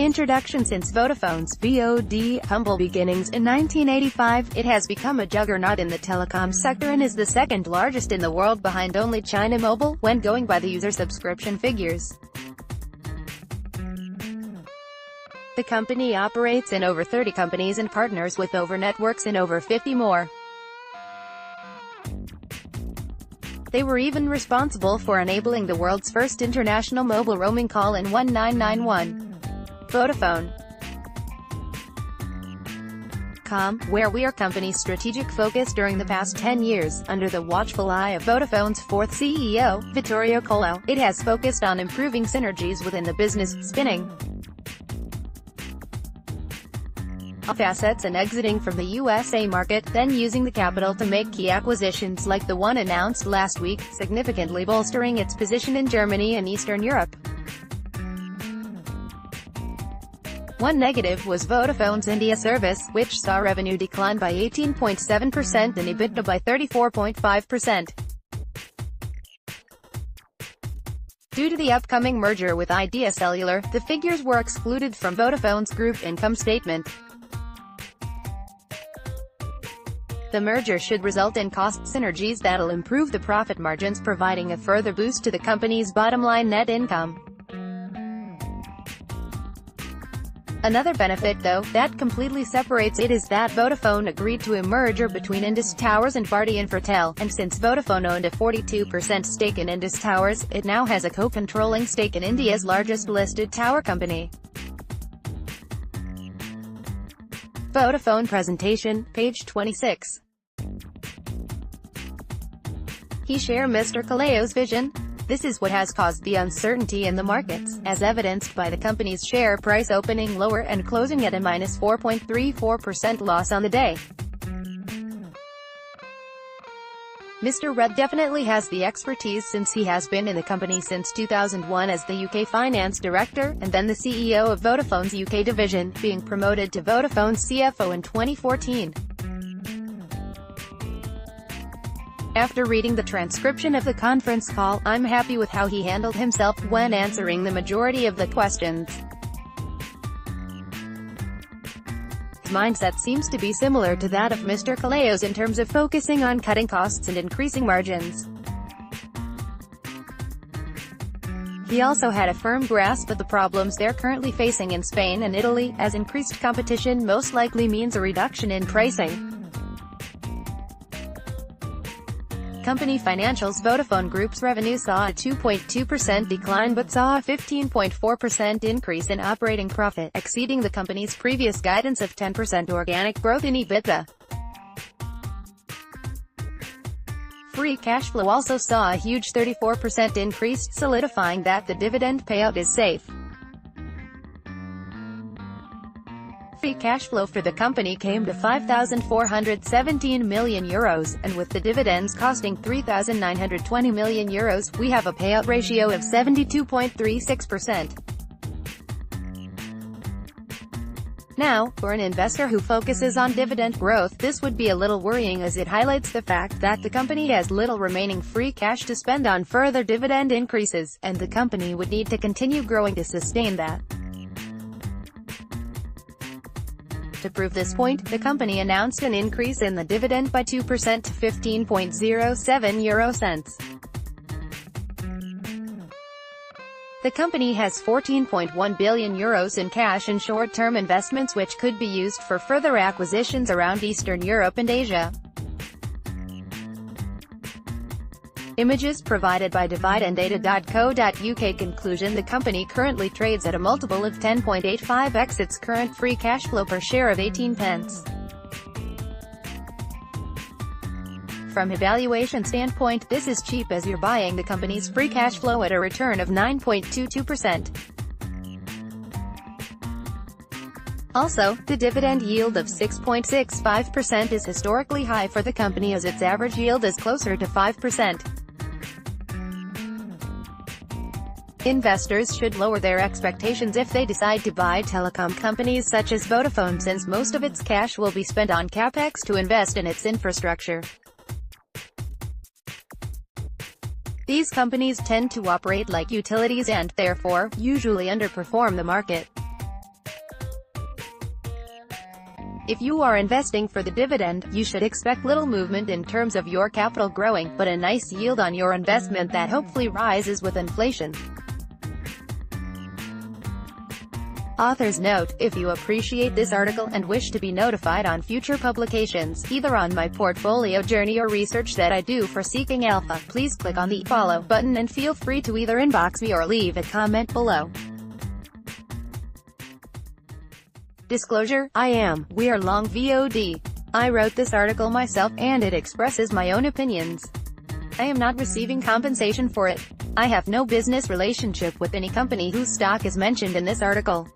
Introduction. Since Vodafone's humble beginnings in 1985, it has become a juggernaut in the telecom sector and is the second largest in the world behind only China Mobile, when going by the user subscription figures. The company operates in over 30 companies and partners with over networks in over 50 more. They were even responsible for enabling the world's first international mobile roaming call in 1991. Vodafone.com, where we are company's strategic focus during the past 10 years, under the watchful eye of Vodafone's fourth CEO, Vittorio Collo, it has focused on improving synergies within the business, spinning off assets and exiting from the USA market, then using the capital to make key acquisitions like the one announced last week, significantly bolstering its position in Germany and Eastern Europe. One negative was Vodafone's India service, which saw revenue decline by 18.7% and EBITDA by 34.5%. Due to the upcoming merger with Idea Cellular, the figures were excluded from Vodafone's group income statement. The merger should result in cost synergies that'll improve the profit margins, providing a further boost to the company's bottom-line net income. Another benefit, though, that completely separates it is that Vodafone agreed to a merger between Indus Towers and Bharti Infratel, and since Vodafone owned a 42% stake in Indus Towers, it now has a co-controlling stake in India's largest listed tower company. Vodafone presentation, page 26. He share Mr. Collo's vision. This is what has caused the uncertainty in the markets, as evidenced by the company's share price opening lower and closing at a minus 4.34% loss on the day. Mr. Red definitely has the expertise, since he has been in the company since 2001 as the UK finance director, and then the CEO of Vodafone's UK division, being promoted to Vodafone's CFO in 2014. After reading the transcription of the conference call, I'm happy with how he handled himself when answering the majority of the questions. His mindset seems to be similar to that of Mr. Collo's in terms of focusing on cutting costs and increasing margins. He also had a firm grasp of the problems they're currently facing in Spain and Italy, as increased competition most likely means a reduction in pricing. Company financials. Vodafone Group's revenue saw a 2.2% decline but saw a 15.4% increase in operating profit, exceeding the company's previous guidance of 10% organic growth in EBITDA. Free cash flow also saw a huge 34% increase, solidifying that the dividend payout is safe. Free cash flow for the company came to €5,417 million, and with the dividends costing €3,920 million, we have a payout ratio of 72.36%. Now, for an investor who focuses on dividend growth, this would be a little worrying, as it highlights the fact that the company has little remaining free cash to spend on further dividend increases, and the company would need to continue growing to sustain that. To prove this point, the company announced an increase in the dividend by 2% to 15.07 euro cents. The company has €14.1 billion in cash and short-term investments, which could be used for further acquisitions around Eastern Europe and Asia. Images provided by dividendata.co.uk. Conclusion: the company currently trades at a multiple of 10.85x its current free cash flow per share of 18 pence. From a valuation standpoint, this is cheap, as you're buying the company's free cash flow at a return of 9.22%. Also, the dividend yield of 6.65% is historically high for the company, as its average yield is closer to 5%. Investors should lower their expectations if they decide to buy telecom companies such as Vodafone, since most of its cash will be spent on capex to invest in its infrastructure. These companies tend to operate like utilities and, therefore, usually underperform the market. If you are investing for the dividend, you should expect little movement in terms of your capital growing, but a nice yield on your investment that hopefully rises with inflation. Author's note: if you appreciate this article and wish to be notified on future publications, either on my portfolio journey or research that I do for Seeking Alpha, please click on the follow button and feel free to either inbox me or leave a comment below. Disclosure: we are long VOD. I wrote this article myself, and it expresses my own opinions. I am not receiving compensation for it. I have no business relationship with any company whose stock is mentioned in this article.